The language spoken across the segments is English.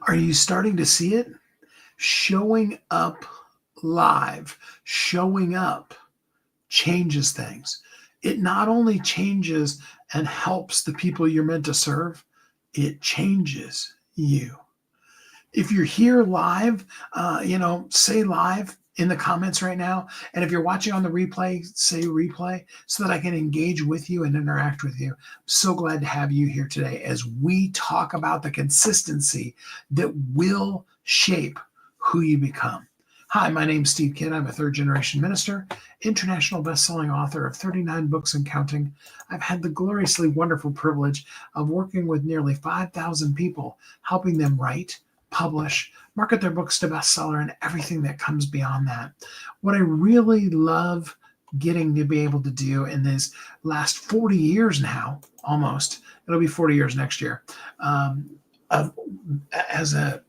Are you starting to see it? Showing up live, showing up changes things. It not only changes and helps the people you're meant to serve, it changes you. If you're here live, say live in the comments right now. And if you're watching on the replay, say replay so that I can engage with you and interact with you. So glad to have you here today as we talk about the consistency that will shape who you become. Hi, my name's Steve Kidd. I'm a third-generation minister, international best-selling author of 39 books and counting. I've had the gloriously wonderful privilege of working with nearly 5,000 people, helping them write, publish, market their books to bestseller, and everything that comes beyond that. What I really love getting to be able to do in these last 40 years now, almost, it'll be 40 years next year, as a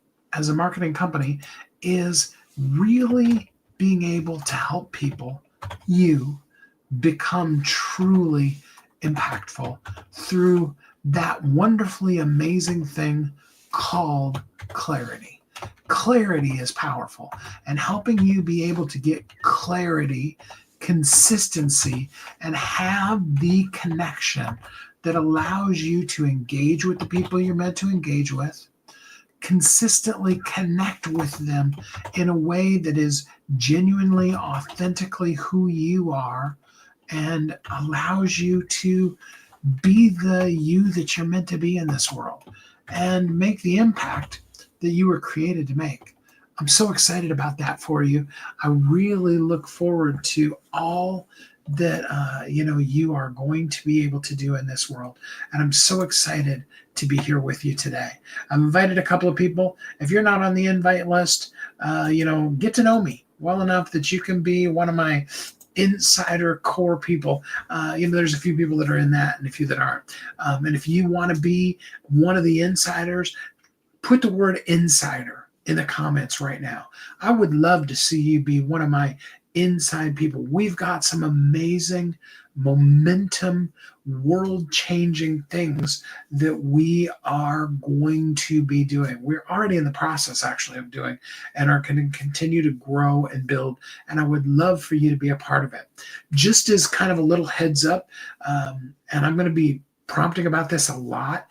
marketing company, is really being able to help people, you, become truly impactful through that wonderfully amazing thing called clarity. Clarity is powerful, and helping you be able to get clarity, consistency, and have the connection that allows you to engage with the people you're meant to engage with, consistently connect with them in a way that is genuinely, authentically who you are, and allows you to be the you that you're meant to be in this world and make the impact that you were created to make. I'm so excited about that for you. I really look forward to all that you are going to be able to do in this world. And I'm so excited to be here with you today. I've invited a couple of people. If you're not on the invite list, get to know me well enough that you can be one of my insider core people. There's a few people that are in that and a few that aren't. And if you want to be one of the insiders, put the word insider in the comments right now. I would love to see you be one of my inside people. We've got some amazing momentum, world-changing things that we are going to be doing. We're already in the process, actually, of doing, and are going to continue to grow and build. And I would love for you to be a part of it. Just as kind of a little heads up, and I'm going to be prompting about this a lot.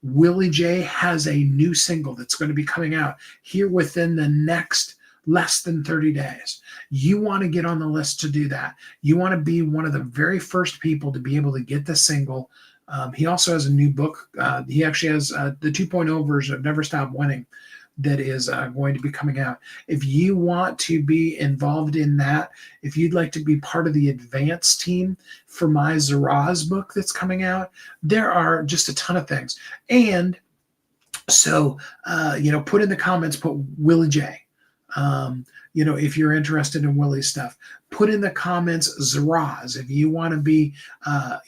Willie J has a new single that's going to be coming out here within the next less than 30 days. You want to get on the list to do that. You want to be one of the very first people to be able to get the single. He also has a new book. He actually has the 2.0 version of Never Stop Winning that is going to be coming out. If you want to be involved in that, if you'd like to be part of the advance team for my Zaraz book that's coming out, there are just a ton of things. And so, put in the comments, put Willie J. If you're interested in Willie's stuff, put in the comments Zaraz. If you want to be,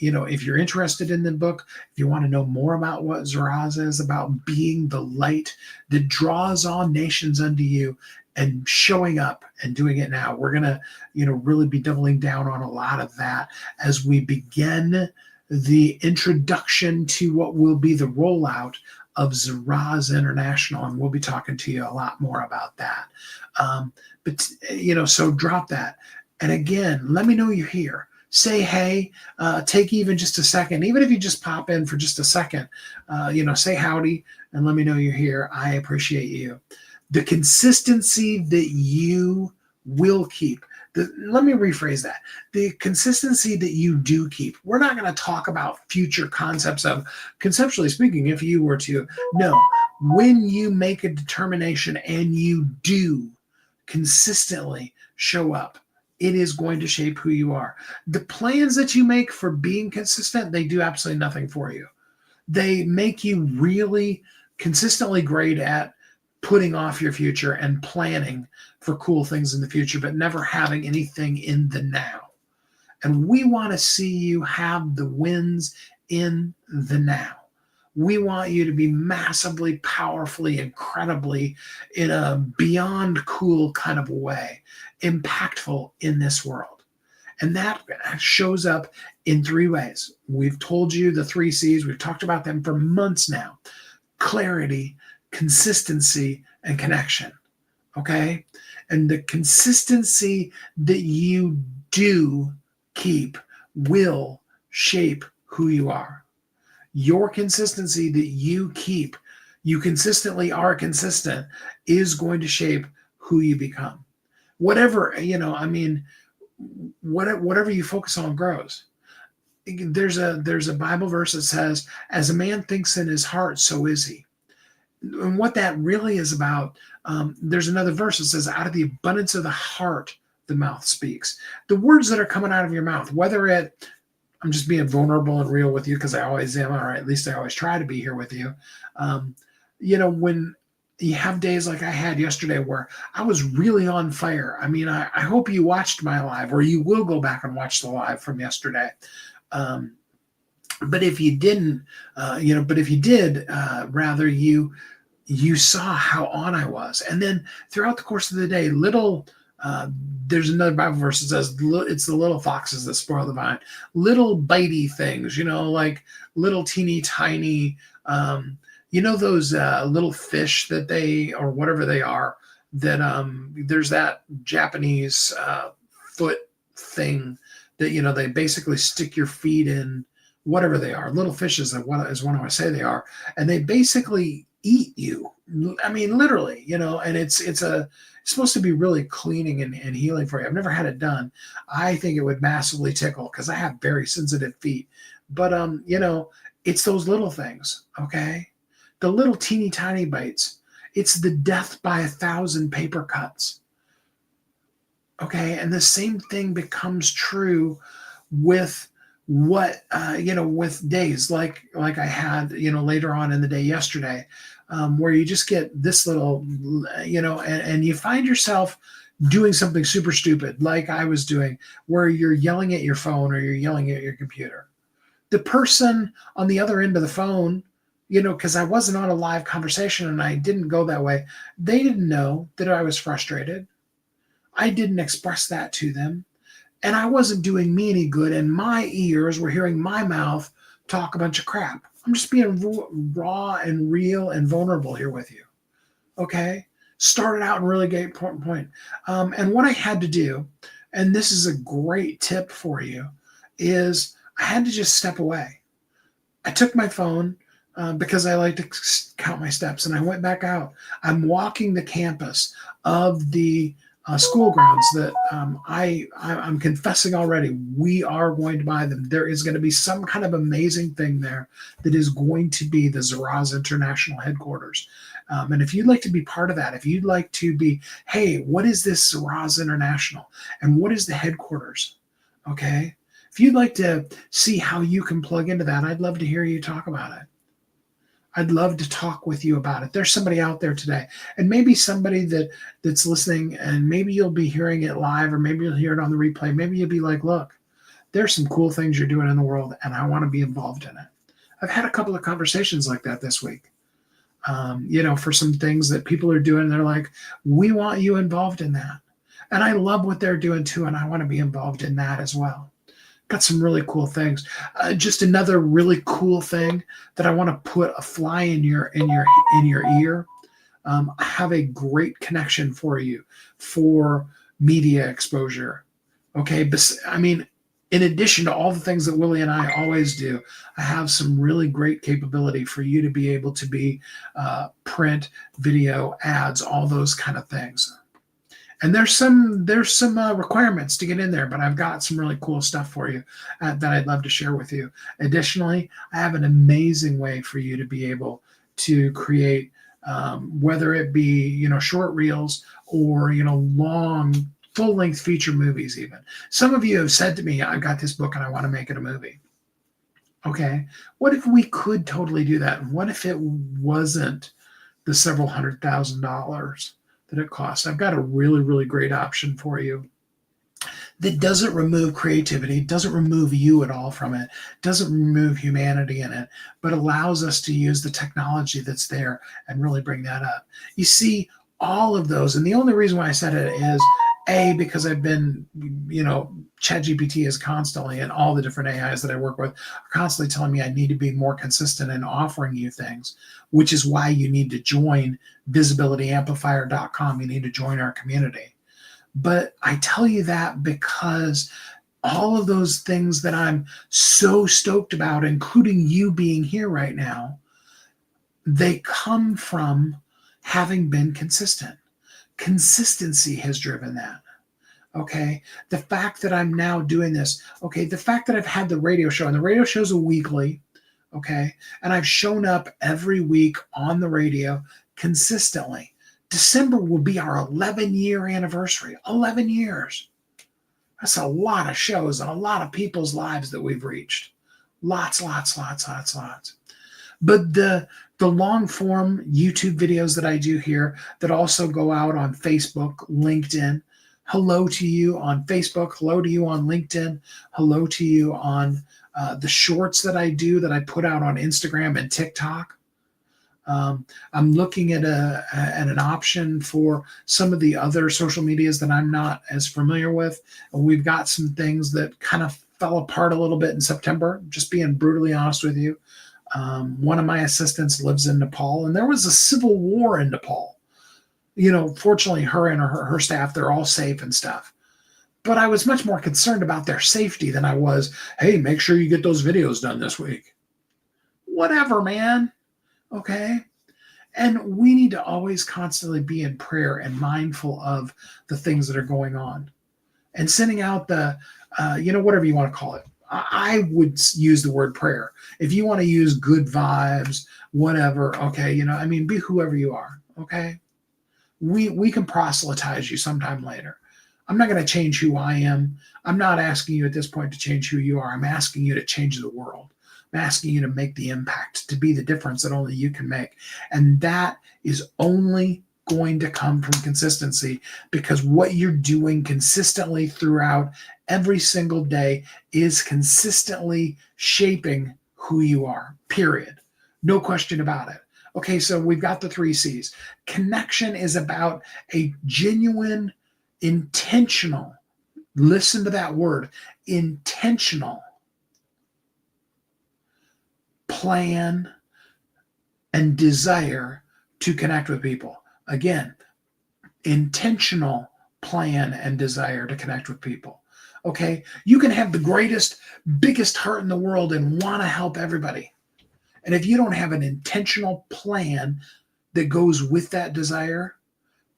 if you're interested in the book, if you want to know more about what Zaraz is about, being the light that draws all nations unto you and showing up and doing it now. We're going to, really be doubling down on a lot of that as we begin the introduction to what will be the rollout of Zaraz International, and we'll be talking to you a lot more about that. So drop that. And again, let me know you're here. Say hey, take even just a second, even if you just pop in for just a second, say howdy and let me know you're here. I appreciate you. The consistency that you will keep. Let me rephrase that. The consistency that you do keep. We're not going to talk about future concepts of, conceptually speaking, if you were to, no, when you make a determination and you do consistently show up, it is going to shape who you are. The plans that you make for being consistent, they do absolutely nothing for you. They make you really consistently great at putting off your future and planning for cool things in the future, but never having anything in the now. And we want to see you have the wins in the now. We want you to be massively, powerfully, incredibly, in a beyond cool kind of way, impactful in this world. And that shows up in three ways. We've told you the 3 C's. We've talked about them for months now. Clarity, consistency and connection. Okay. And the consistency that you do keep will shape who you are. Your consistency that you keep, you consistently are consistent, is going to shape who you become. Whatever, I mean, whatever you focus on grows. There's a Bible verse that says, as a man thinks in his heart, so is he. And what that really is about, there's another verse that says, out of the abundance of the heart, the mouth speaks. The words that are coming out of your mouth, I'm just being vulnerable and real with you because I always am, or at least I always try to be here with you. When you have days like I had yesterday where I was really on fire. I mean, I hope you watched my live, or you will go back and watch the live from yesterday. But if you didn't, but if you did, rather, you saw how on I was. And then throughout the course of the day, there's another Bible verse that says, it's the little foxes that spoil the vine. Little bitey things, like little teeny tiny, those little fish that or whatever they are, that there's that Japanese foot thing that, they basically stick your feet in, whatever they are, little fishes is one of I say they are, and they basically eat you. I mean, literally, and it's supposed to be really cleaning and healing for you. I've never had it done. I think it would massively tickle because I have very sensitive feet. But it's those little things, okay? The little teeny tiny bites. It's the death by 1,000 paper cuts. Okay, and the same thing becomes true with with days like I had, later on in the day yesterday, where you just get this little, and you find yourself doing something super stupid like I was doing, where you're yelling at your phone or you're yelling at your computer. The person on the other end of the phone, because I wasn't on a live conversation and I didn't go that way, they didn't know that I was frustrated. I didn't express that to them. And I wasn't doing me any good, and my ears were hearing my mouth talk a bunch of crap. I'm just being raw and real and vulnerable here with you. Okay? Started out in a really great point. And what I had to do, and this is a great tip for you, is I had to just step away. I took my phone because I like to count my steps, and I went back out. I'm walking the campus of the school grounds that I'm confessing already, we are going to buy them. There is going to be some kind of amazing thing there that is going to be the Zaraz International headquarters. And if you'd like to be part of that, if you'd like to be, hey, what is this Zaraz International? And what is the headquarters? Okay. If you'd like to see how you can plug into that, I'd love to hear you talk about it. I'd love to talk with you about it. There's somebody out there today, and maybe somebody that's listening, and maybe you'll be hearing it live, or maybe you'll hear it on the replay. Maybe you'll be like, look, there's some cool things you're doing in the world, and I want to be involved in it. I've had a couple of conversations like that this week, for some things that people are doing. They're like, we want you involved in that. And I love what they're doing too, and I want to be involved in that as well. Got some really cool things. Just another really cool thing that I want to put a fly in your ear. I have a great connection for you for media exposure. Okay, but I mean, in addition to all the things that Willie and I always do, I have some really great capability for you to be able to be print, video, ads, all those kind of things. And there's some requirements to get in there, but I've got some really cool stuff for you that I'd love to share with you. Additionally, I have an amazing way for you to be able to create, whether it be, short reels or, long full-length feature movies even. Some of you have said to me, I got this book and I want to make it a movie. Okay. What if we could totally do that? What if it wasn't the several $100,000 that it costs? I've got a really, really great option for you that doesn't remove creativity, doesn't remove you at all from it, doesn't remove humanity in it, but allows us to use the technology that's there and really bring that up. You see, all of those, and the only reason why I said it is Because I've been, ChatGPT is constantly, and all the different AIs that I work with are constantly telling me I need to be more consistent in offering you things, which is why you need to join visibilityamplifier.com. You need to join our community. But I tell you that because all of those things that I'm so stoked about, including you being here right now, they come from having been consistent. Consistency has driven that. Okay. The fact that I'm now doing this, okay. The fact that I've had the radio show, and the radio show's a weekly, okay. And I've shown up every week on the radio consistently. December will be our 11-year anniversary. 11 years. That's a lot of shows and a lot of people's lives that we've reached. Lots. But the long form YouTube videos that I do here that also go out on Facebook, LinkedIn, hello to you on Facebook, hello to you on LinkedIn, hello to you on the shorts that I do that I put out on Instagram and TikTok. I'm looking at an option for some of the other social medias that I'm not as familiar with. We've got some things that kind of fell apart a little bit in September, just being brutally honest with you. One of my assistants lives in Nepal, and there was a civil war in Nepal. Fortunately, her and her staff, they're all safe and stuff. But I was much more concerned about their safety than I was, hey, make sure you get those videos done this week. Whatever, man. Okay. And we need to always constantly be in prayer and mindful of the things that are going on and sending out the, whatever you want to call it. I would use the word prayer. If you want to use good vibes, whatever, okay, be whoever you are, okay? We can proselytize you sometime later. I'm not going to change who I am. I'm not asking you at this point to change who you are. I'm asking you to change the world. I'm asking you to make the impact, to be the difference that only you can make. And that is only going to come from consistency, because what you're doing consistently throughout every single day is consistently shaping who you are, period. No question about it. Okay, so we've got the 3 C's. Connection is about a genuine, intentional, listen to that word, intentional plan and desire to connect with people. Again, intentional plan and desire to connect with people. Okay, you can have the greatest, biggest heart in the world and want to help everybody. And if you don't have an intentional plan that goes with that desire,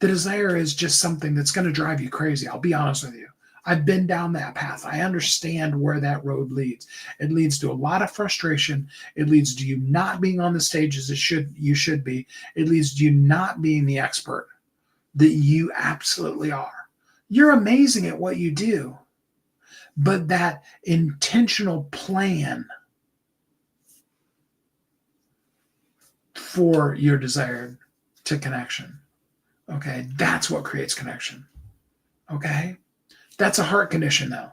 the desire is just something that's going to drive you crazy. I'll be honest with you. I've been down that path. I understand where that road leads. It leads to a lot of frustration. It leads to you not being on the stage as you should be. It leads to you not being the expert that you absolutely are. You're amazing at what you do, but that intentional plan for your desire to connection, okay, that's what creates connection, okay? That's a heart condition, though.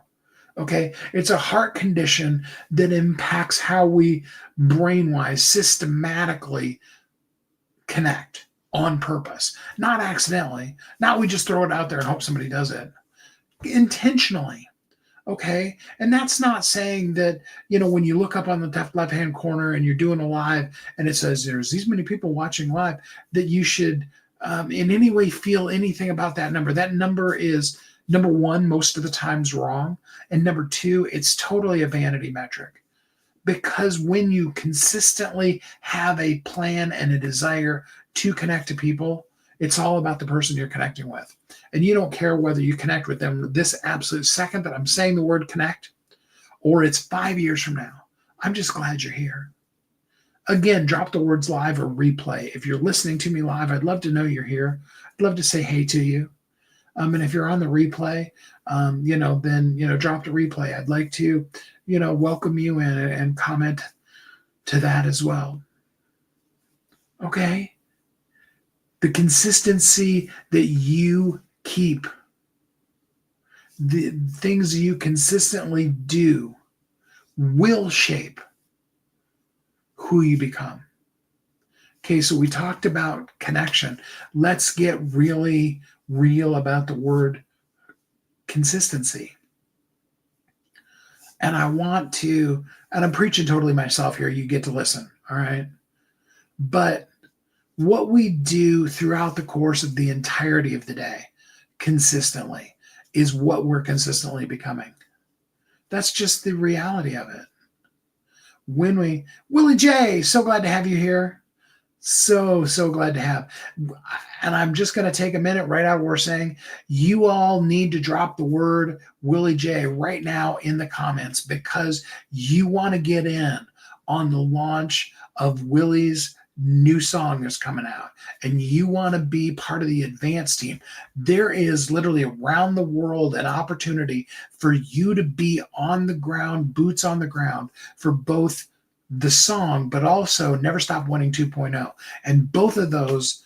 Okay. It's a heart condition that impacts how we brain-wise systematically connect on purpose, not accidentally. Not we just throw it out there and hope somebody does it. Intentionally. Okay. And that's not saying that, when you look up on the left-hand corner and you're doing a live and it says there's these many people watching live, that you should in any way feel anything about that number. That number is, number one, most of the times wrong. And number two, it's totally a vanity metric. Because when you consistently have a plan and a desire to connect to people, it's all about the person you're connecting with. And you don't care whether you connect with them this absolute second that I'm saying the word connect, or it's 5 years from now. I'm just glad you're here. Again, drop the words live or replay. If you're listening to me live, I'd love to know you're here. I'd love to say hey to you. And if you're on the replay, then drop the replay. I'd like to, welcome you in and comment to that as well. Okay? The consistency that you keep, the things you consistently do will shape who you become. Okay, so we talked about connection. Let's get really real about the word consistency. And I'm preaching totally myself here. You get to listen. All right. But what we do throughout the course of the entirety of the day consistently is what we're consistently becoming. That's just the reality of it. Willie J, so glad to have you here. So glad to have. And I'm just going to take a minute right out. We're saying you all need to drop the word Willie J right now in the comments, because you want to get in on the launch of Willie's new song that's coming out, and you want to be part of the advanced team. There is literally around the world an opportunity for you to be on the ground, boots on the ground, for both the song, but also Never Stop Winning 2.0. And both of those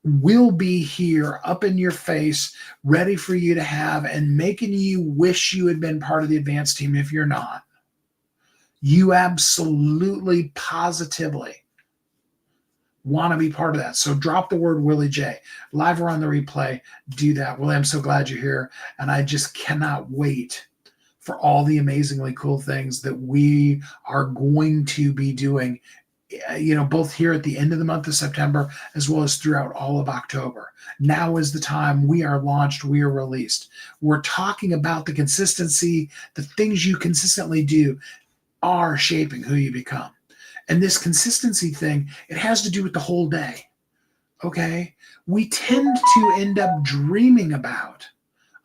will be here up in your face, ready for you to have, and making you wish you had been part of the advanced team if you're not. You absolutely, positively want to be part of that. So drop the word Willie J. Live or on the replay, do that. Willie, I'm so glad you're here. And I just cannot wait for all the amazingly cool things that we are going to be doing, both here at the end of the month of September, as well as throughout all of October. Now is the time. We are launched. We are released. We're talking about the consistency. The things you consistently do are shaping who you become. And this consistency thing, it has to do with the whole day. Okay? We tend to end up dreaming about.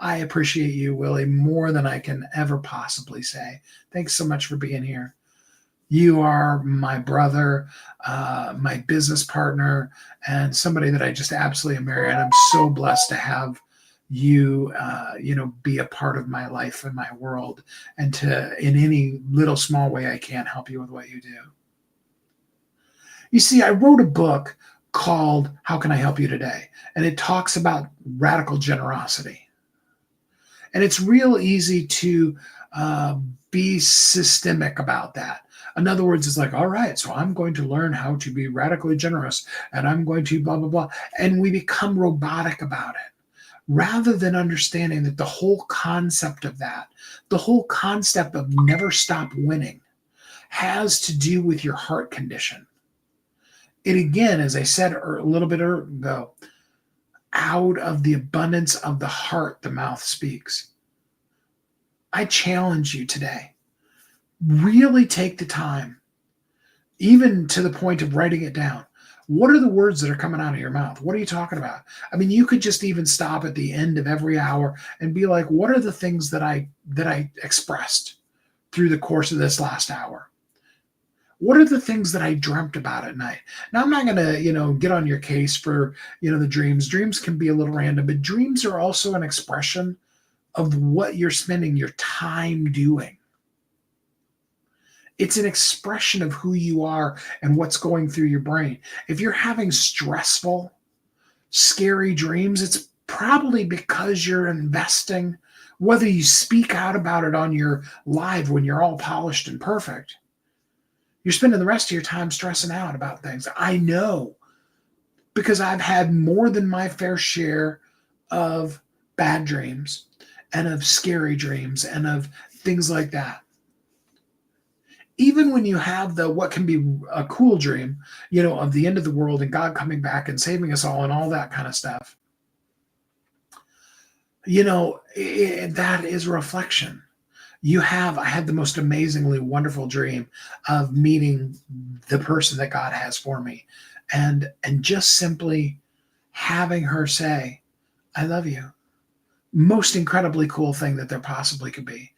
I appreciate you, Willie, more than I can ever possibly say. Thanks so much for being here. You are my brother, my business partner, and somebody that I just absolutely admire. And I'm so blessed to have you, be a part of my life and my world, and to, in any little small way I can, help you with what you do. You see, I wrote a book called How Can I Help You Today? And it talks about radical generosity. And it's real easy to be systemic about that. In other words, it's like, all right, so I'm going to learn how to be radically generous, and I'm going to blah, blah, blah. And we become robotic about it, rather than understanding that the whole concept of that, the whole concept of never stop winning, has to do with your heart condition. It, again, as I said a little bit ago, out of the abundance of the heart, the mouth speaks. I challenge you today. Really take the time, even to the point of writing it down. What are the words that are coming out of your mouth? What are you talking about? I mean, you could just even stop at the end of every hour and be like, what are the things that I expressed through the course of this last hour? What are the things that I dreamt about at night? Now, I'm not going to, get on your case for, the dreams. Dreams can be a little random, but dreams are also an expression of what you're spending your time doing. It's an expression of who you are and what's going through your brain. If you're having stressful, scary dreams, it's probably because you're investing, whether you speak out about it on your live when you're all polished and perfect. You're spending the rest of your time stressing out about things. I know, because I've had more than my fair share of bad dreams and of scary dreams and of things like that. Even when you have what can be a cool dream, of the end of the world and God coming back and saving us all and all that kind of stuff, that is a reflection. I had the most amazingly wonderful dream of meeting the person that God has for me, and just simply having her say, I love you. Most incredibly cool thing that there possibly could be.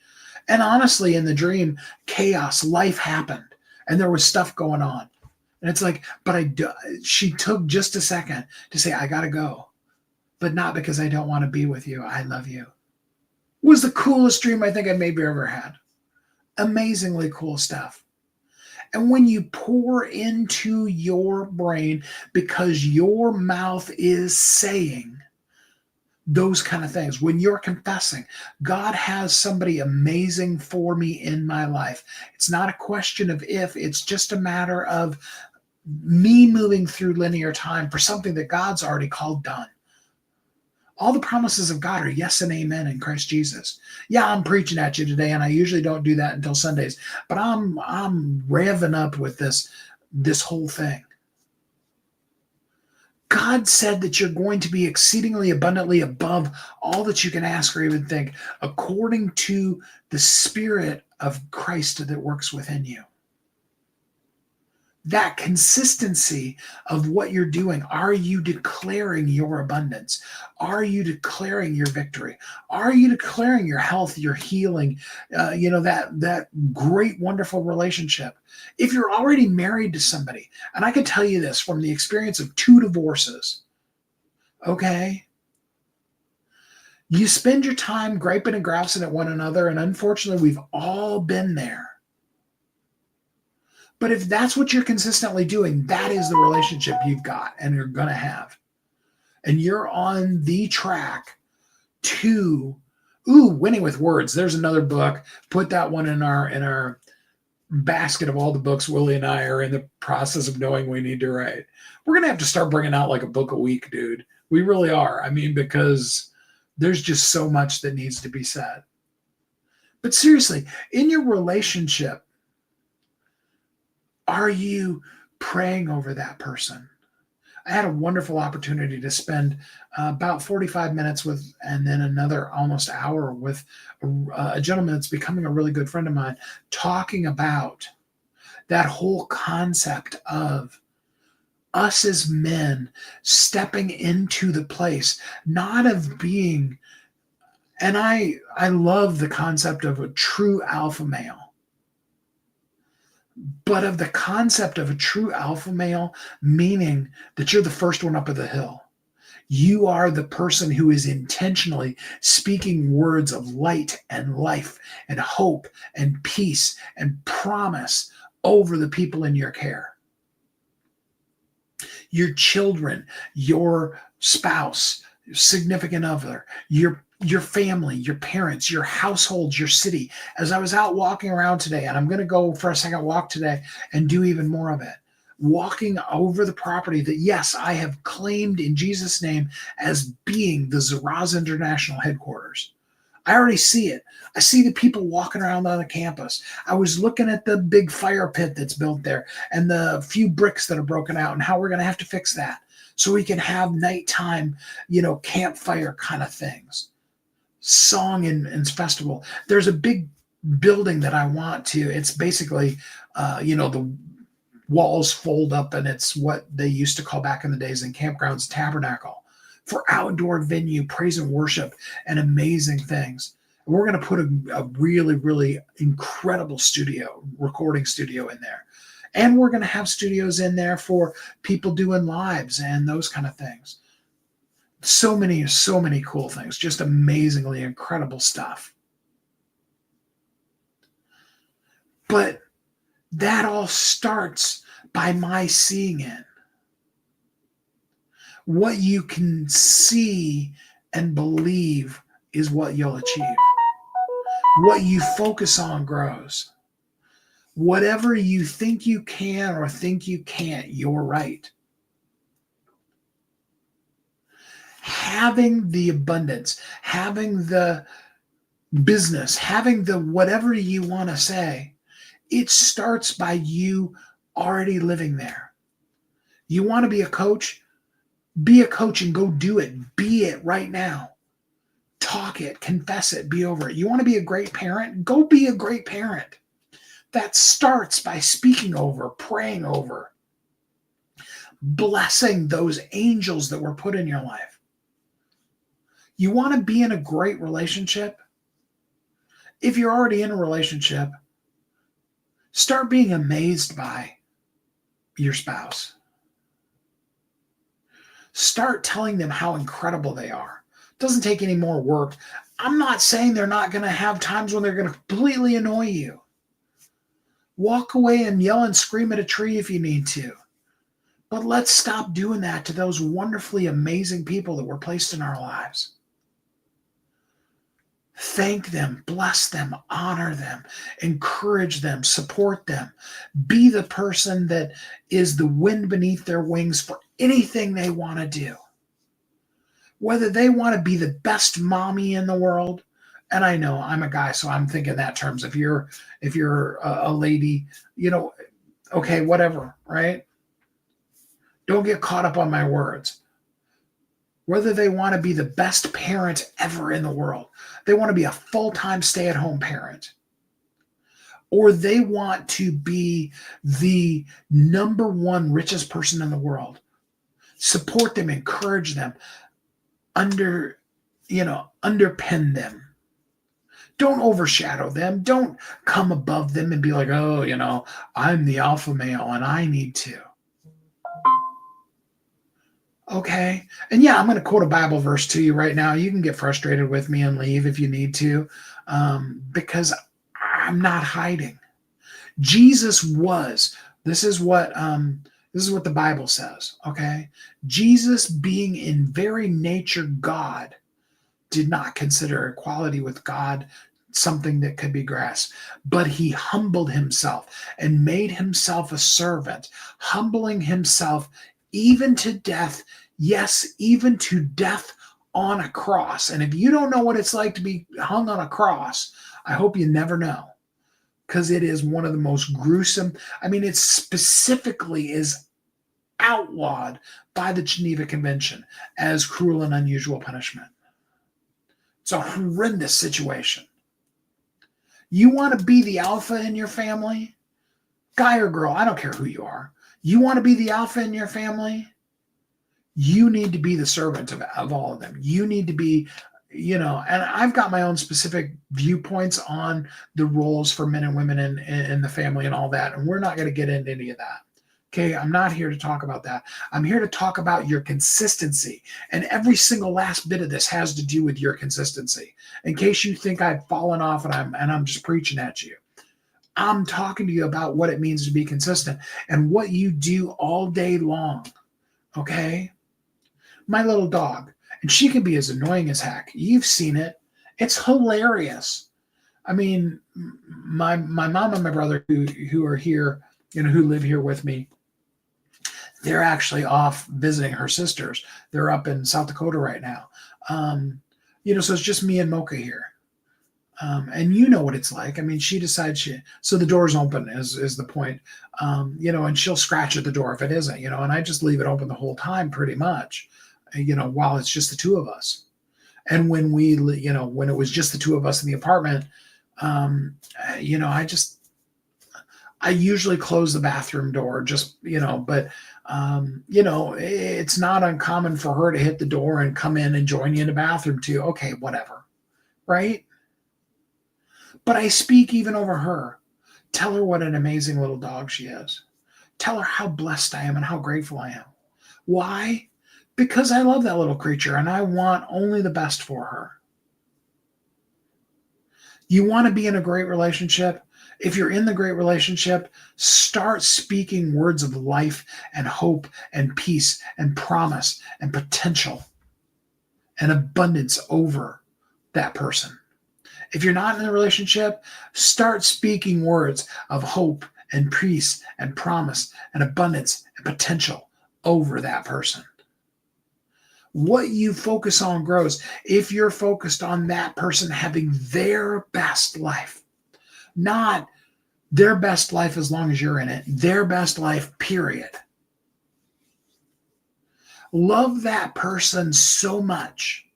And honestly, in the dream, chaos, life happened, and there was stuff going on. And it's like, she took just a second to say, I gotta go, but not because I don't want to be with you. I love you. It was the coolest dream I think I maybe ever had. Amazingly cool stuff. And when you pour into your brain, because your mouth is saying those kind of things, when you're confessing, God has somebody amazing for me in my life. It's not a question of if, it's just a matter of me moving through linear time for something that God's already called done. All the promises of God are yes and amen in Christ Jesus. Yeah, I'm preaching at you today, and I usually don't do that until Sundays, but I'm revving up with this whole thing. God said that you're going to be exceedingly abundantly above all that you can ask or even think, according to the Spirit of Christ that works within you. That consistency of what you're doing. Are you declaring your abundance? Are you declaring your victory? Are you declaring your health, your healing, that great, wonderful relationship? If you're already married to somebody, and I can tell you this from the experience of 2 divorces, okay? You spend your time griping and grousing at one another, and unfortunately, we've all been there. But if that's what you're consistently doing, that is the relationship you've got and you're going to have. And you're on the track to, Winning with Words. There's another book. Put that one in our basket of all the books Willie and I are in the process of knowing we need to write. We're going to have to start bringing out like a book a week, dude. We really are. I mean, because there's just so much that needs to be said. But seriously, in your relationship, are you praying over that person? I had a wonderful opportunity to spend about 45 minutes with, and then another almost hour with a gentleman that's becoming a really good friend of mine, talking about that whole concept of us as men stepping into the place, not of being, and I love the concept of a true alpha male. But of the concept of a true alpha male, meaning that you're the first one up of the hill. You are the person who is intentionally speaking words of light and life and hope and peace and promise over the people in your care. Your children, your spouse, your significant other, your family, your parents, your household, your city. As I was out walking around today, and I'm going to go for a second walk today and do even more of it, walking over the property that, yes, I have claimed in Jesus' name as being the Zaraz International headquarters. I already see it. I see the people walking around on the campus. I was looking at the big fire pit that's built there and the few bricks that are broken out and how we're going to have to fix that so we can have nighttime, campfire kind of things. Song and festival. There's a big building that I want to. It's basically, the walls fold up, and it's what they used to call back in the days in campgrounds tabernacle for outdoor venue, praise and worship, and amazing things. And we're going to put a really, really incredible recording studio in there. And we're going to have studios in there for people doing lives and those kind of things. So many cool things, just amazingly incredible stuff. But that all starts by my seeing it. What you can see and believe is what you'll achieve. What you focus on grows. Whatever you think you can or think you can't, you're right. Having the abundance, having the business, having the whatever you want to say, it starts by you already living there. You want to be a coach? Be a coach and go do it. Be it right now. Talk it, confess it, be over it. You want to be a great parent? Go be a great parent. That starts by speaking over, praying over, blessing those angels that were put in your life. You want to be in a great relationship? If you're already in a relationship, start being amazed by your spouse. Start telling them how incredible they are. It doesn't take any more work. I'm not saying they're not going to have times when they're going to completely annoy you. Walk away and yell and scream at a tree if you need to. But let's stop doing that to those wonderfully amazing people that were placed in our lives. Thank them, bless them, honor them, encourage them, support them. Be the person that is the wind beneath their wings for anything they want to do. whether they want to be the best mommy in the world. And I know I'm a guy, so I'm thinking that terms. If you're a lady, okay, whatever, right? Don't get caught up on my words. Whether they want to be the best parent ever in the world, they want to be a full-time stay-at-home parent, or they want to be the number one richest person in the world. Support them, encourage them, underpin them. Don't overshadow them. Don't come above them and be like, oh, I'm the alpha male and I need to. Okay. And yeah, I'm going to quote a Bible verse to you right now. You can get frustrated with me and leave if you need to, because I'm not hiding. Jesus was, this is what the Bible says. Okay. Jesus, being in very nature God, did not consider equality with God something that could be grasped, but he humbled himself and made himself a servant, humbling himself even to death, yes, even to death on a cross. And if you don't know what it's like to be hung on a cross, I hope you never know, because it is one of the most gruesome. I mean, it specifically is outlawed by the Geneva Convention as cruel and unusual punishment. It's a horrendous situation. You want to be the alpha in your family? Guy or girl, I don't care who you are. You want to be the alpha in your family? You need to be the servant of all of them. You need to be, and I've got my own specific viewpoints on the roles for men and women in the family and all that. And we're not going to get into any of that. Okay, I'm not here to talk about that. I'm here to talk about your consistency. And every single last bit of this has to do with your consistency. In case you think I've fallen off and I'm just preaching at you. I'm talking to you about what it means to be consistent and what you do all day long. Okay? My little dog, and she can be as annoying as heck. You've seen it. It's hilarious. I mean, my mom and my brother who are here, who live here with me, they're actually off visiting her sisters. They're up in South Dakota right now. So it's just me and Mocha here. And you know what it's like. I mean, she decides so the door's open is the point. And she'll scratch at the door if it isn't, and I just leave it open the whole time pretty much, while it's just the two of us. And when when it was just the two of us in the apartment, I usually close the bathroom door but it's not uncommon for her to hit the door and come in and join you in the bathroom too. Okay, whatever. Right? But I speak even over her. Tell her what an amazing little dog she is. Tell her how blessed I am and how grateful I am. Why? Because I love that little creature and I want only the best for her. You want to be in a great relationship? If you're in the great relationship, start speaking words of life and hope and peace and promise and potential and abundance over that person. If you're not in a relationship, start speaking words of hope and peace and promise and abundance and potential over that person. What you focus on grows. If you're focused on that person having their best life, not their best life as long as you're in it, their best life, period. Love that person so much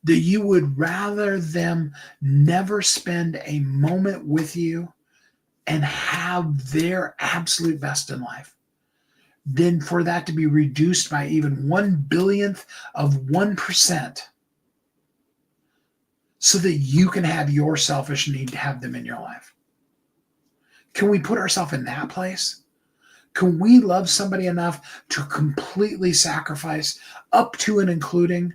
that you would rather them never spend a moment with you and have their absolute best in life than for that to be reduced by even 1/10000000th of 1% so that you can have your selfish need to have them in your life. Can we put ourselves in that place? Can we love somebody enough to completely sacrifice up to and including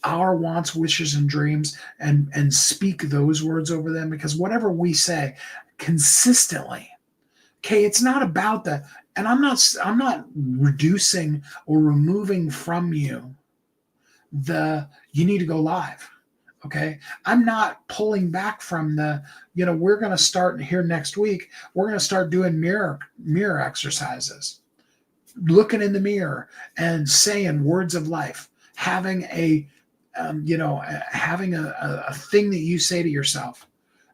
our wants, wishes, and dreams and speak those words over them? Because whatever we say consistently, okay, it's not about and I'm not reducing or removing from you you need to go live. Okay. I'm not pulling back from we're going to start here next week. We're going to start doing mirror exercises, looking in the mirror and saying words of life. having having a thing that you say to yourself,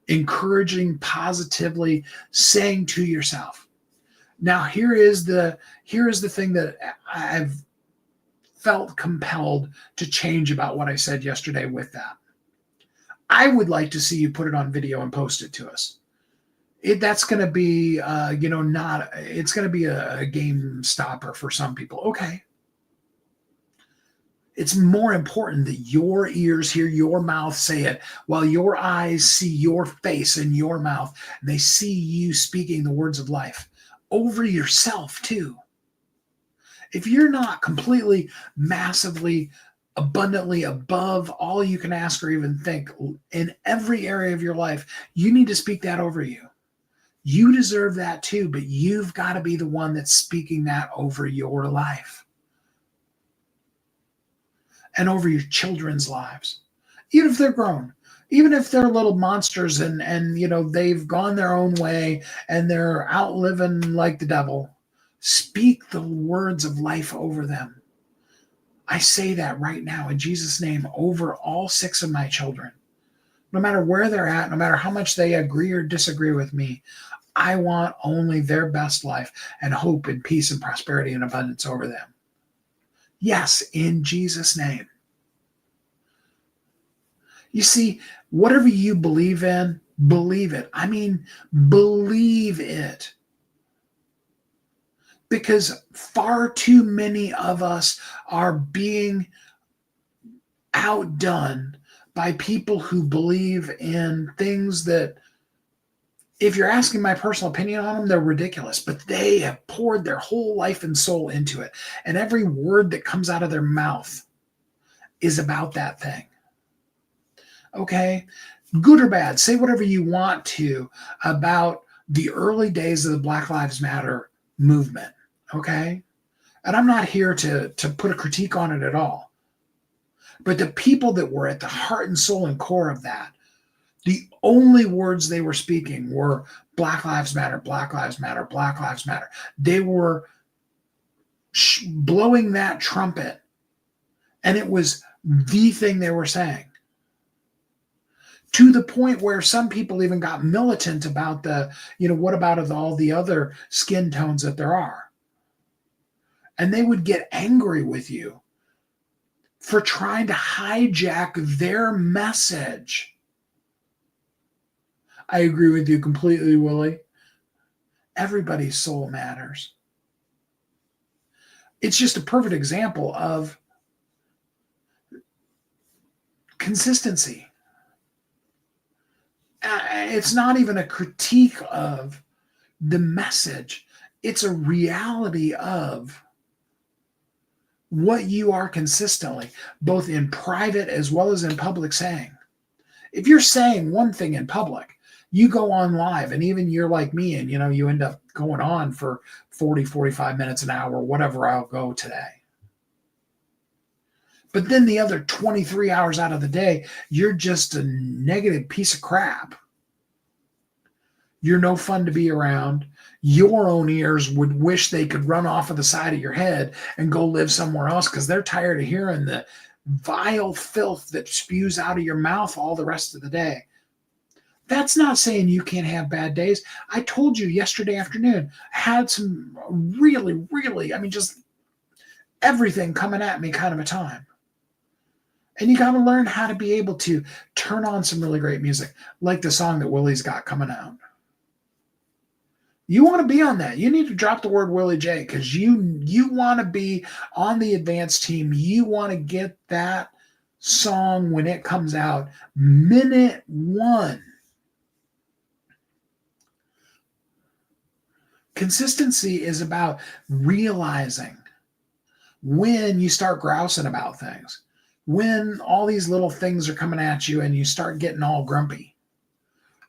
encouraging, positively saying to yourself. Now, here is the thing that I've felt compelled to change about what I said yesterday with that. I would like to see you put it on video and post it to us. That's going to be, it's going to be a game stopper for some people. Okay. It's more important that your ears hear your mouth say it while your eyes see your face and your mouth, and they see you speaking the words of life over yourself too. If you're not completely, massively, abundantly above all you can ask or even think in every area of your life, you need to speak that over you. You deserve that too, but you've got to be the one that's speaking that over your life and over your children's lives, even if they're grown, even if they're little monsters and they've gone their own way and they're out living like the devil. Speak the words of life over them. I say that right now in Jesus' name over all 6 of my children. No matter where they're at, no matter how much they agree or disagree with me, I want only their best life and hope and peace and prosperity and abundance over them. Yes, in Jesus' name. You see, whatever you believe in, believe it. I mean, believe it. Because far too many of us are being outdone by people who believe in things that, if you're asking my personal opinion on them, they're ridiculous, but they have poured their whole life and soul into it. And every word that comes out of their mouth is about that thing. Okay? Good or bad, say whatever you want to about the early days of the Black Lives Matter movement. Okay? And I'm not here to put a critique on it at all. But the people that were at the heart and soul and core of that, the only words they were speaking were Black Lives Matter, Black Lives Matter, Black Lives Matter. They were blowing that trumpet, and it was the thing they were saying. To the point where some people even got militant about what about all the other skin tones that there are? And they would get angry with you for trying to hijack their message. I agree with you completely, Willie. Everybody's soul matters. It's just a perfect example of consistency. It's not even a critique of the message. It's a reality of what you are consistently, both in private as well as in public, saying. If you're saying one thing in public, you go on live, and even you're like me, and you end up going on for 40, 45 minutes, an hour, whatever I'll go today. But then the other 23 hours out of the day, you're just a negative piece of crap. You're no fun to be around. Your own ears would wish they could run off of the side of your head and go live somewhere else because they're tired of hearing the vile filth that spews out of your mouth all the rest of the day. That's not saying you can't have bad days. I told you yesterday afternoon, I had some really, just everything coming at me kind of a time. And you got to learn how to be able to turn on some really great music, like the song that Willie's got coming out. You want to be on that. You need to drop the word Willie J, because you want to be on the advanced team. You want to get that song when it comes out, minute 1. Consistency is about realizing when you start grousing about things, when all these little things are coming at you and you start getting all grumpy.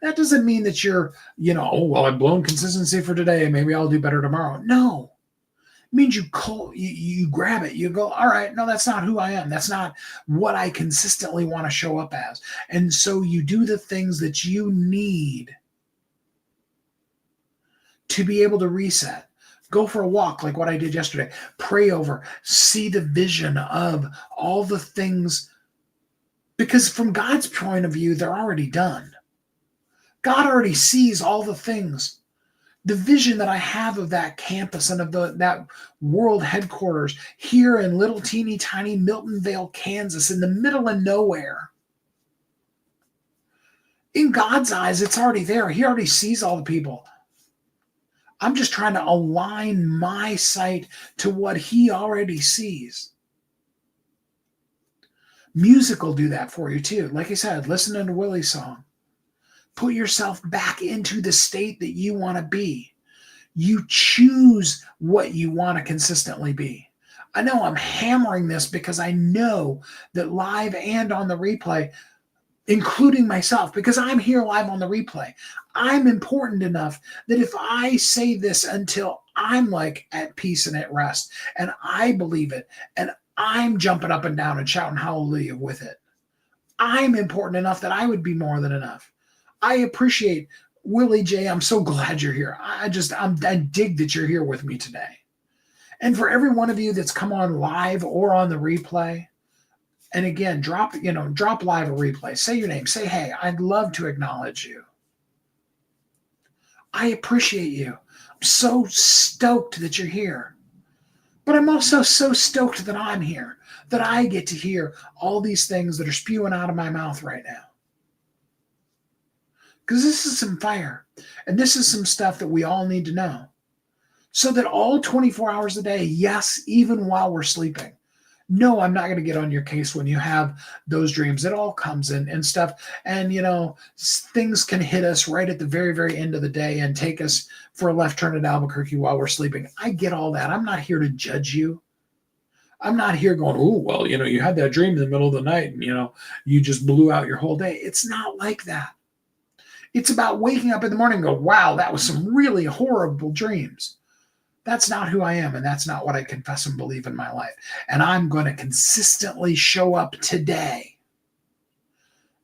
That doesn't mean that you're, I've blown consistency for today. Maybe I'll do better tomorrow. No. It means you grab it. You go, all right, no, that's not who I am. That's not what I consistently want to show up as. And so you do the things that you need to be able to reset. Go for a walk like what I did yesterday. Pray over, see the vision of all the things, because from God's point of view, they're already done. God already sees all the things. The vision that I have of that campus and of that world headquarters here in little teeny tiny Miltonvale, Kansas, in the middle of nowhere. In God's eyes, it's already there. He already sees all the people. I'm just trying to align my sight to what he already sees. Music will do that for you too. Like I said, listen to Willie's song. Put yourself back into the state that you want to be. You choose what you want to consistently be. I know I'm hammering this because I know that live and on the replay, including myself, because I'm here live on the replay, I'm important enough that if I say this until I'm like at peace and at rest, and I believe it, and I'm jumping up and down and shouting hallelujah with it, I'm important enough that I would be more than enough. I appreciate Willie J. I'm so glad you're here. I dig that you're here with me today. And for every one of you that's come on live or on the replay, and again, drop live or replay. Say your name. Say, hey, I'd love to acknowledge you. I appreciate you. I'm so stoked that you're here. But I'm also so stoked that I'm here, that I get to hear all these things that are spewing out of my mouth right now. Because this is some fire. And this is some stuff that we all need to know. So that all 24 hours a day, yes, even while we're sleeping. No, I'm not going to get on your case when you have those dreams. It all comes in and stuff. And, things can hit us right at the very, very end of the day and take us for a left turn at Albuquerque while we're sleeping. I get all that. I'm not here to judge you. I'm not here going, oh, well, you had that dream in the middle of the night and, you just blew out your whole day. It's not like that. It's about waking up in the morning and go, wow, that was some really horrible dreams. That's not who I am, and that's not what I confess and believe in my life. And I'm going to consistently show up today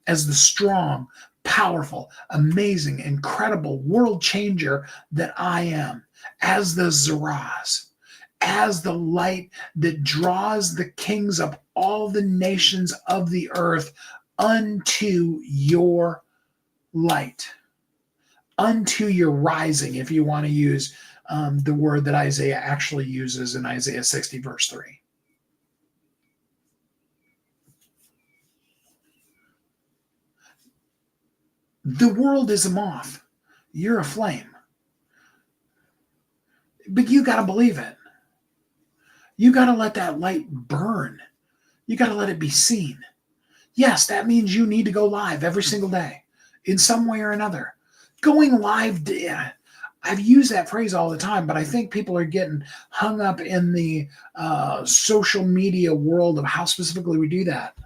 as the strong, powerful, amazing, incredible world changer that I am, as the Zaraz, as the light that draws the kings of all the nations of the earth unto your light, unto your rising, if you want to use the word that Isaiah actually uses in Isaiah 60, verse 3. The world is a moth. You're a flame. But you got to believe it. You got to let that light burn. You got to let it be seen. Yes, that means you need to go live every single day in some way or another. Going live, I've used that phrase all the time, but I think people are getting hung up in the social media world of how specifically we do that.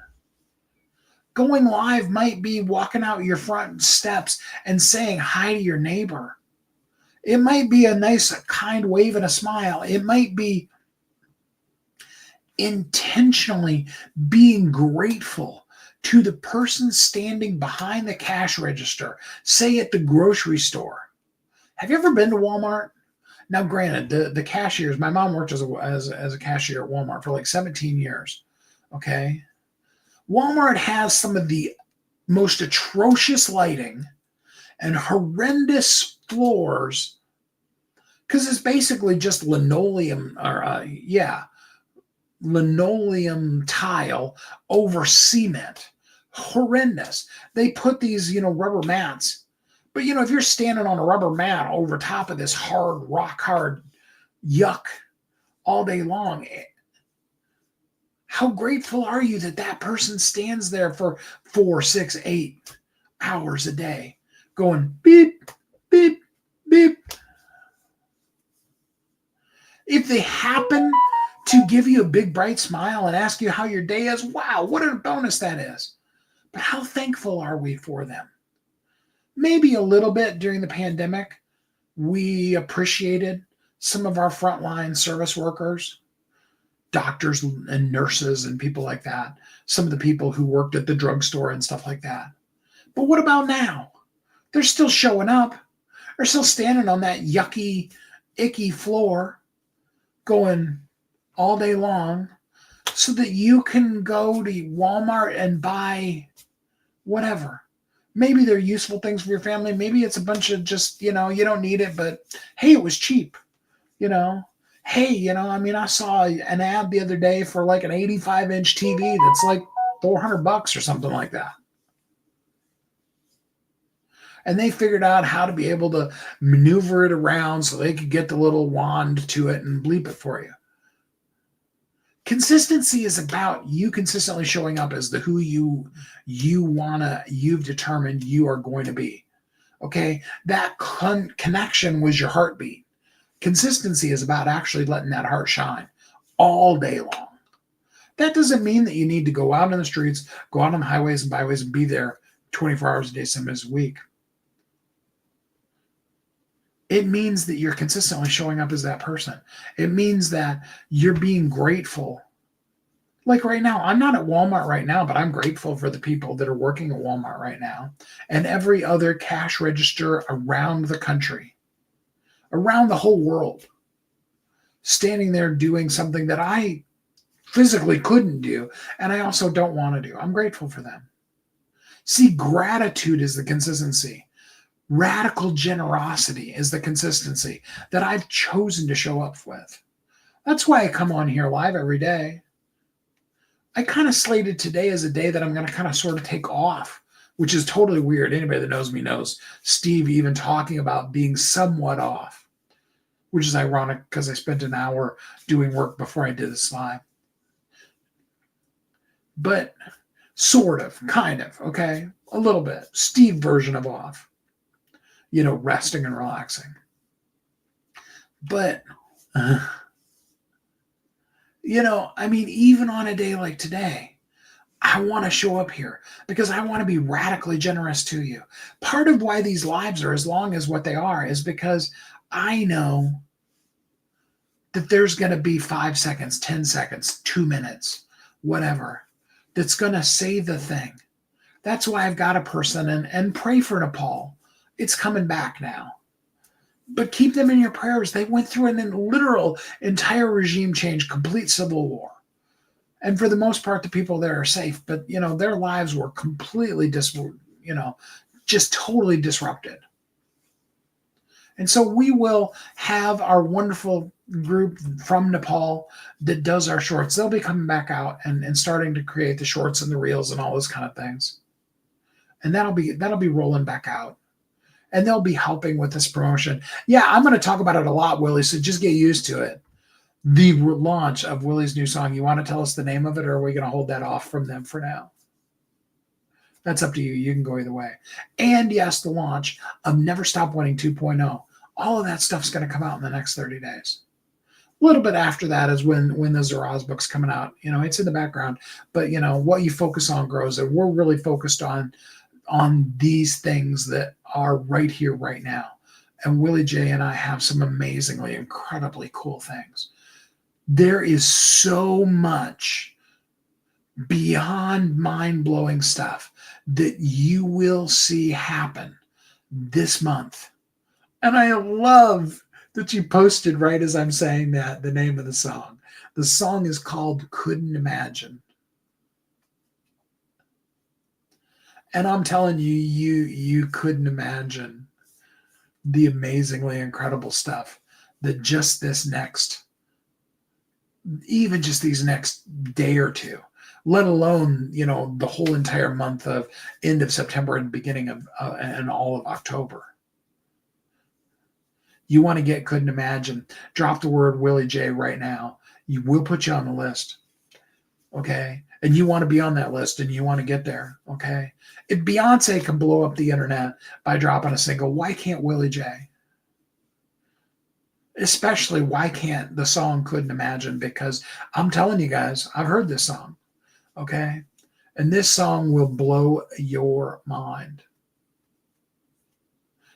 Going live might be walking out your front steps and saying hi to your neighbor. It might be a nice, kind wave and a smile. It might be intentionally being grateful to the person standing behind the cash register, say at the grocery store. Have you ever been to Walmart? Now, granted, the cashiers, my mom worked as a cashier at Walmart for like 17 years. Okay. Walmart has some of the most atrocious lighting and horrendous floors because it's basically just linoleum linoleum tile over cement. Horrendous. They put these, rubber mats. But, if you're standing on a rubber mat over top of this hard, rock hard yuck all day long, how grateful are you that that person stands there for 4, 6, 8 hours a day going beep, beep, beep? If they happen to give you a big bright smile and ask you how your day is, wow, what a bonus that is. But how thankful are we for them? Maybe a little bit during the pandemic, we appreciated some of our frontline service workers, doctors and nurses and people like that, some of the people who worked at the drugstore and stuff like that. But what about now? They're still showing up. They're still standing on that yucky icky floor going all day long so that you can go to Walmart and buy whatever. Maybe they're useful things for your family. Maybe it's a bunch of just, you don't need it, but hey, it was cheap, you know. Hey, I saw an ad the other day for like an 85-inch TV that's like $400 or something like that. And they figured out how to be able to maneuver it around so they could get the little wand to it and bleep it for you. Consistency is about you consistently showing up as the who you've determined you are going to be. Okay? That connection was your heartbeat. Consistency is about actually letting that heart shine all day long. That doesn't mean that you need to go out on the streets, go out on the highways and byways and be there 24 hours a day, 7 days a week. It means that you're consistently showing up as that person. It means that you're being grateful. Like right now, I'm not at Walmart right now, but I'm grateful for the people that are working at Walmart right now and every other cash register around the country, around the whole world, standing there doing something that I physically couldn't do and I also don't want to do. I'm grateful for them. See, gratitude is the consistency. Radical generosity is the consistency that I've chosen to show up with. That's why I come on here live every day. I kind of slated today as a day that I'm going to kind of sort of take off, which is totally weird. Anybody that knows me knows Steve even talking about being somewhat off, which is ironic because I spent an hour doing work before I did this live. But sort of, kind of, okay? A little bit. Steve version of off. Resting and relaxing. But, even on a day like today, I want to show up here because I want to be radically generous to you. Part of why these lives are as long as what they are is because I know that there's going to be 5 seconds, 10 seconds, 2 minutes, whatever, that's going to say the thing. That's why I've got a person and pray for Nepal. It's coming back now. But keep them in your prayers. They went through an literal entire regime change, complete civil war. And for the most part, the people there are safe. But, their lives were completely, just totally disrupted. And so we will have our wonderful group from Nepal that does our shorts. They'll be coming back out and starting to create the shorts and the reels and all those kind of things. And that'll be rolling back out. And they'll be helping with this promotion. Yeah, I'm going to talk about it a lot, Willie, so just get used to it. The launch of Willie's new song. You want to tell us the name of it, or are we going to hold that off from them for now? That's up to you. You can go either way. And yes, the launch of Never Stop Winning 2.0. All of that stuff's going to come out in the next 30 days. A little bit after that is when the Zaraz book's coming out. It's in the background. But, what you focus on grows. And we're really focused on these things that are right here, right now. And Willie J and I have some amazingly, incredibly cool things. There is so much beyond mind-blowing stuff that you will see happen this month. And I love that you posted right as I'm saying that, the name of the song. The song is called Couldn't Imagine. And I'm telling you, you couldn't imagine the amazingly incredible stuff that just these next day or two, let alone, the whole entire month of end of September and beginning of and all of October. You want to get Couldn't Imagine, drop the word Willie J right now. We'll put you on the list. Okay. And you want to be on that list and you want to get there. Okay. If Beyonce can blow up the internet by dropping a single, why can't Willie J? Especially, why can't the song Couldn't Imagine? Because I'm telling you guys, I've heard this song. Okay. And this song will blow your mind.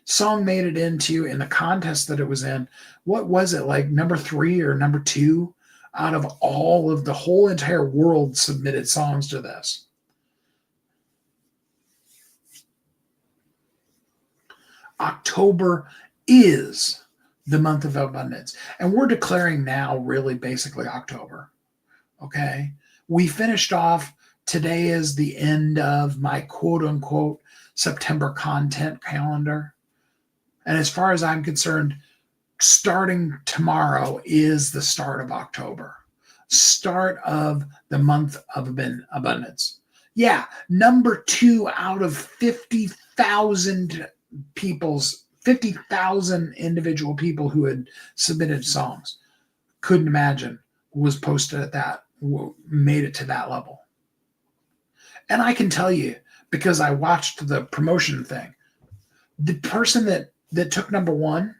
Song made it into, in the contest that it was in, what was it, like number 3 or number 2 out of all of the whole entire world submitted songs to this. October is the month of abundance. And we're declaring now really basically October. Okay. We finished off, today is the end of my quote unquote September content calendar. And as far as I'm concerned, starting tomorrow is the start of October, start of the month of abundance. Yeah, number 2 out of 50,000 people's 50,000 individual people who had submitted songs. Couldn't imagine was posted at that, made it to that level. And I can tell you, because I watched the promotion thing, the person that took number 1,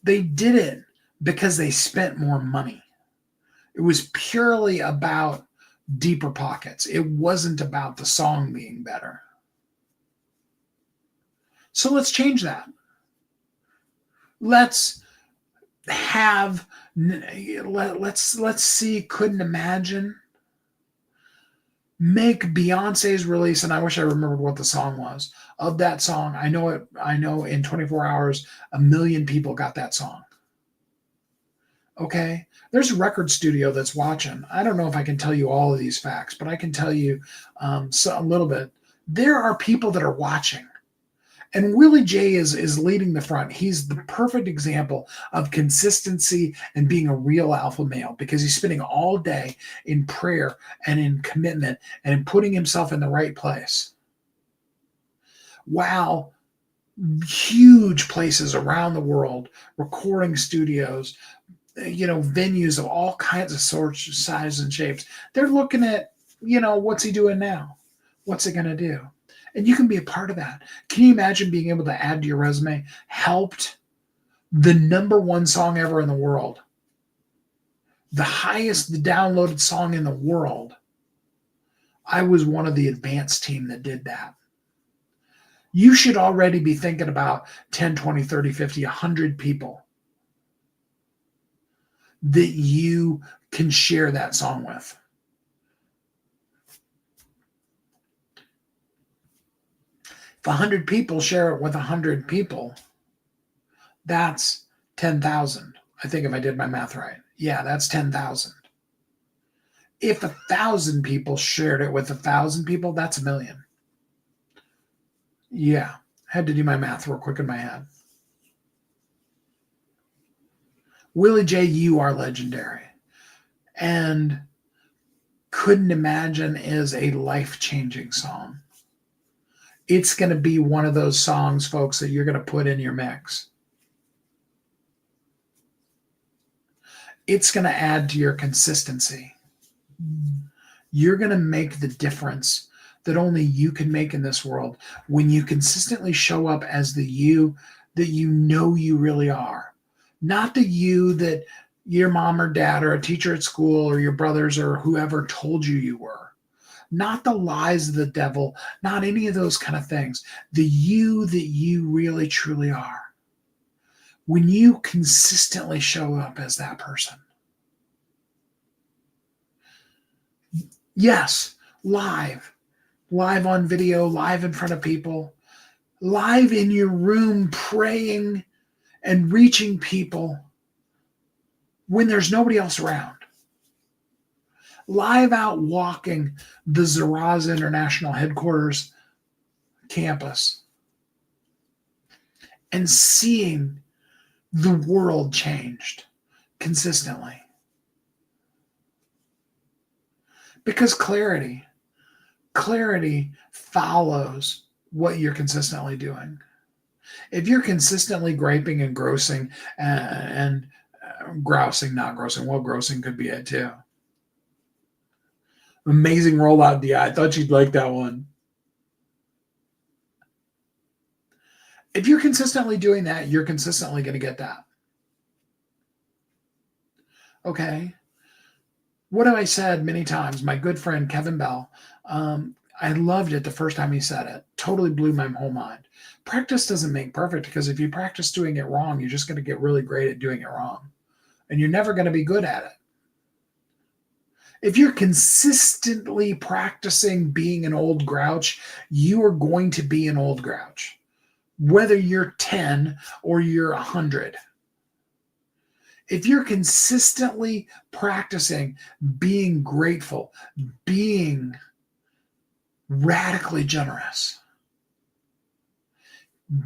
they did it because they spent more money. It was purely about deeper pockets. It wasn't about the song being better. So let's change that. Let's see, couldn't imagine. Make Beyonce's release, and I wish I remembered what the song was of that song. I know in 24 hours, 1 million people got that song. Okay. There's a record studio that's watching. I don't know if I can tell you all of these facts, but I can tell you a little bit. There are people that are watching. And Willie J is leading the front. He's the perfect example of consistency and being a real alpha male, because he's spending all day in prayer and in commitment and in putting himself in the right place. Wow. Huge places around the world, recording studios, venues of all kinds of sorts, sizes, and shapes. They're looking at, what's he doing now? What's it going to do? And you can be a part of that. Can you imagine being able to add to your resume, helped the number 1 song ever in the world, the highest downloaded song in the world? I was one of the advanced team that did that. You should already be thinking about 10, 20, 30, 50, 100 people that you can share that song with. If 100 people share it with 100 people, that's 10,000. I think if I did my math right. Yeah, that's 10,000. If 1,000 people shared it with 1,000 people, that's 1 million. Yeah, I had to do my math real quick in my head. Willie J, you are legendary. And Couldn't Imagine is a life-changing song. It's going to be one of those songs, folks, that you're going to put in your mix. It's going to add to your consistency. You're going to make the difference that only you can make in this world when you consistently show up as the you that you know you really are. Not the you that your mom or dad or a teacher at school or your brothers or whoever told you were. Not the lies of the devil, not any of those kind of things. The you that you really truly are. When you consistently show up as that person. Yes, live on video, live in front of people, live in your room praying and reaching people when there's nobody else around. Live out walking the Zaraza International Headquarters campus and seeing the world changed consistently. Because clarity follows what you're consistently doing. If you're consistently griping and grousing and grousing, not grossing, well, grossing could be it too. Amazing rollout, DI. I thought you'd like that one. If you're consistently doing that, you're consistently going to get that. Okay. What have I said many times? My good friend, Kevin Bell, I loved it the first time he said it. Totally blew my whole mind. Practice doesn't make perfect, because if you practice doing it wrong, you're just going to get really great at doing it wrong. And you're never going to be good at it. If you're consistently practicing being an old grouch, you are going to be an old grouch. whether you're 10 or you're 100. If you're consistently practicing being grateful, being radically generous,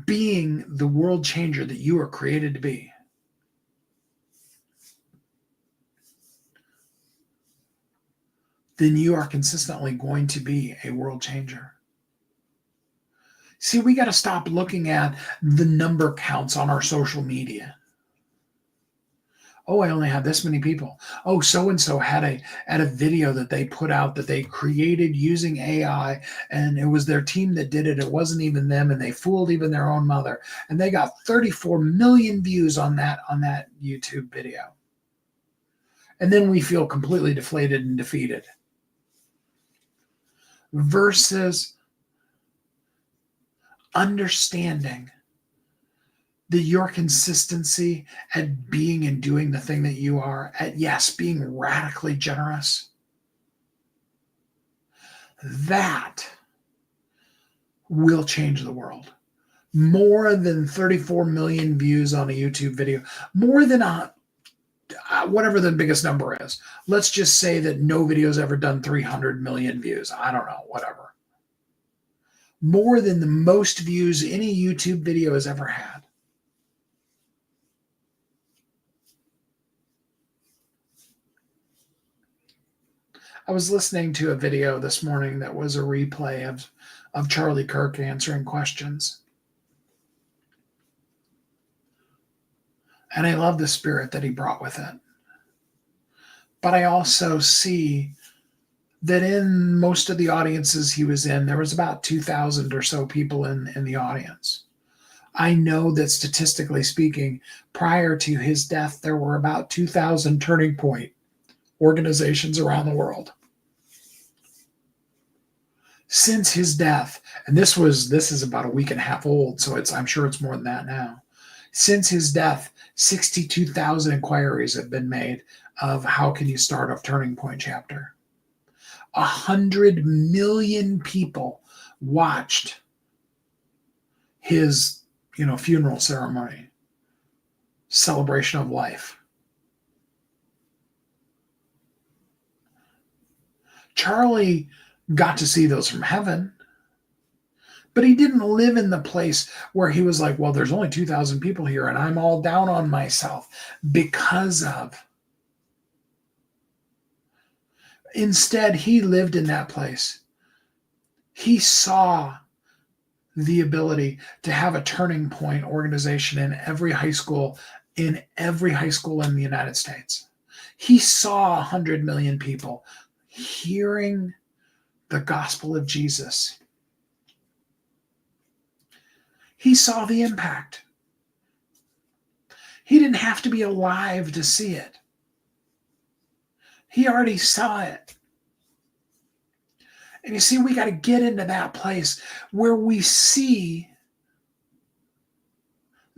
being the world changer that you are created to be, then you are consistently going to be a world changer. See, we got to stop looking at the number counts on our social media. Oh, I only have this many people. Oh, so-and-so had a video that they put out that they created using AI, and it was their team that did it. It wasn't even them, and they fooled even their own mother. And they got 34 million views on that YouTube video. And then we feel completely deflated and defeated. Versus understanding that your consistency at being and doing the thing that you are, at yes, being radically generous, that will change the world. More than 34 million views on a YouTube video, more than whatever the biggest number is. Let's just say that no video's ever done 300 million views. I don't know, whatever. More than the most views any YouTube video has ever had. I was listening to a video this morning that was a replay of Charlie Kirk answering questions. And I love the spirit that he brought with it. But I also see that in most of the audiences he was in, there was about 2,000 or so people in the audience. I know that statistically speaking, prior to his death, there were about 2,000 Turning Point organizations around the world. Since his death, and this is about a week and a half old, so I'm sure it's more than that now. Since his death, 62,000 inquiries have been made of how can you start a Turning Point chapter. 100 million people watched his, funeral ceremony, celebration of life. Charlie got to see those from heaven, but he didn't live in the place where he was like, well, there's only 2,000 people here and I'm all down on myself because of. Instead, he lived in that place. He saw the ability to have a Turning Point organization in every high school in the United States. He saw 100 million people hearing the gospel of Jesus. He saw the impact. He didn't have to be alive to see it. He already saw it. And you see, we got to get into that place where we see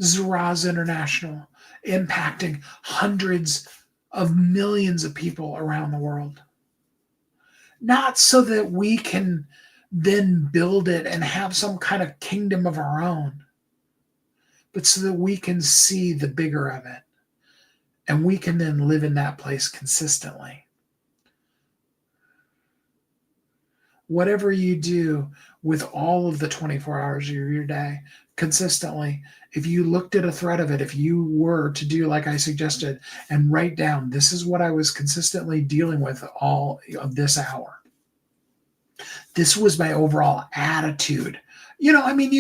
Zaraz International impacting hundreds of millions of people around the world. Not so that we can then build it and have some kind of kingdom of our own, but so that we can see the bigger of it. And we can then live in that place consistently. Whatever you do with all of the 24 hours of your day, consistently, if you looked at a thread of it, if you were to do like I suggested and write down, this is what I was consistently dealing with all of this hour. This was my overall attitude. You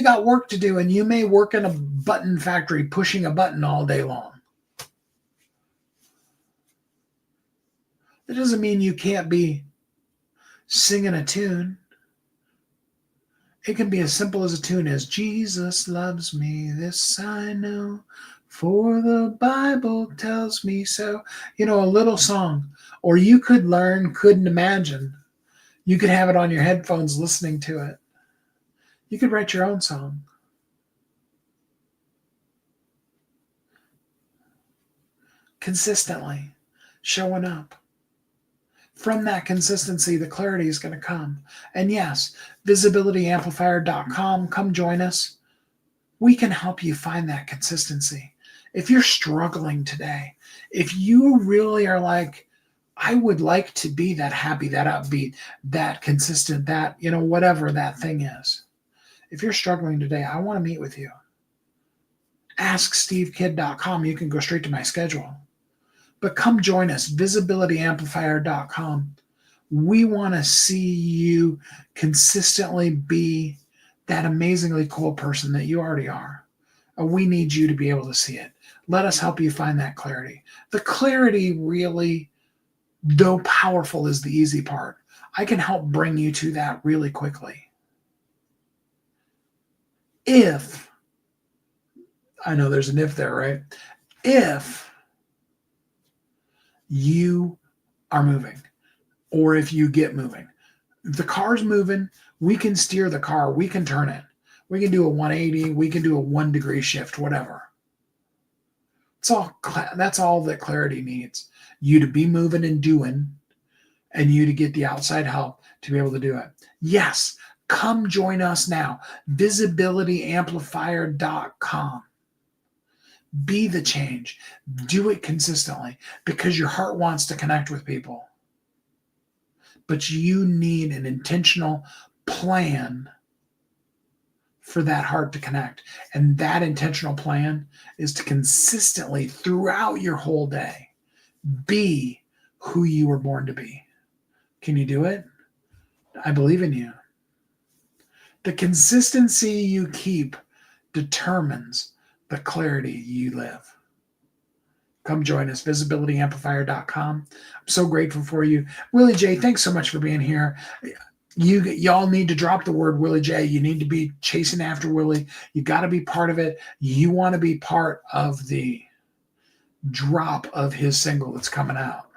got work to do, and you may work in a button factory pushing a button all day long. That doesn't mean you can't be singing a tune. It can be as simple as a tune as Jesus loves me, this I know, for the Bible tells me so. A little song. Or you could learn, couldn't imagine. You could have it on your headphones listening to it. You could write your own song. Consistently showing up. From that consistency, the clarity is going to come. And yes, visibilityamplifier.com, come join us. We can help you find that consistency. If you're struggling today, if you really are like, I would like to be that happy, that upbeat, that consistent, that, whatever that thing is. If you're struggling today, I want to meet with you. AskSteveKidd.com. You can go straight to my schedule. But come join us, visibilityamplifier.com. We want to see you consistently be that amazingly cool person that you already are. We need you to be able to see it. Let us help you find that clarity. The clarity really, though powerful, is the easy part. I can help bring you to that really quickly. If, I know there's an if there, right? If you are moving, or if you get moving. If the car's moving, we can steer the car. We can turn it. We can do a 180. We can do a 1 degree shift, whatever. That's all that clarity needs. You to be moving and doing, and you to get the outside help to be able to do it. Yes, come join us now. Visibilityamplifier.com. Be the change. Do it consistently because your heart wants to connect with people. But you need an intentional plan for that heart to connect. And that intentional plan is to consistently, throughout your whole day, be who you were born to be. Can you do it? I believe in you. The consistency you keep determines the clarity you live. Come join us, visibilityamplifier.com. I'm so grateful for you. Willie J, thanks so much for being here. Y'all need to drop the word Willie J. You need to be chasing after Willie. You got to be part of it. You want to be part of the drop of his single that's coming out.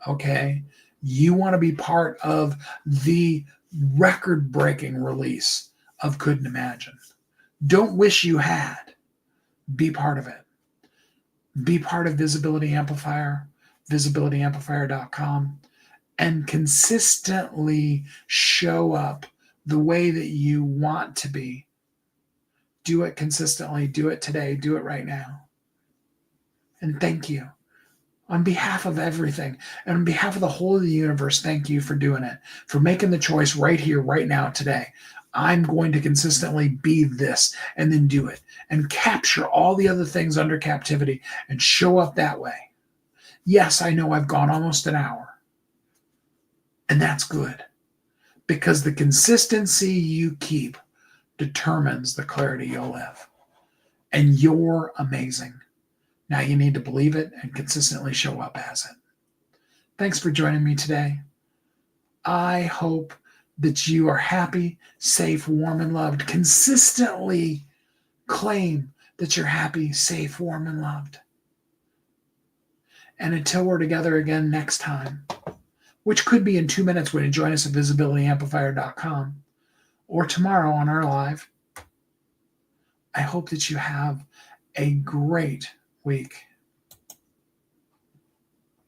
Okay? You want to be part of the record-breaking release of Couldn't Imagine. Don't wish you had. Be part of it. Be part of Visibility Amplifier, visibilityamplifier.com, and consistently show up the way that you want to be. Do it consistently. Do it today. Do it right now. And thank you. On behalf of everything, and on behalf of the whole of the universe, thank you for doing it, for making the choice right here, right now, today. I'm going to consistently be this and then do it and capture all the other things under captivity and show up that way. Yes, I know I've gone almost an hour, and that's good because the consistency you keep determines the clarity you'll live, and you're amazing. Now you need to believe it and consistently show up as it. Thanks for joining me today. I hope that you are happy, safe, warm, and loved. Consistently claim that you're happy, safe, warm, and loved. And until we're together again next time, which could be in 2 minutes when you join us at visibilityamplifier.com or tomorrow on our live, I hope that you have a great week.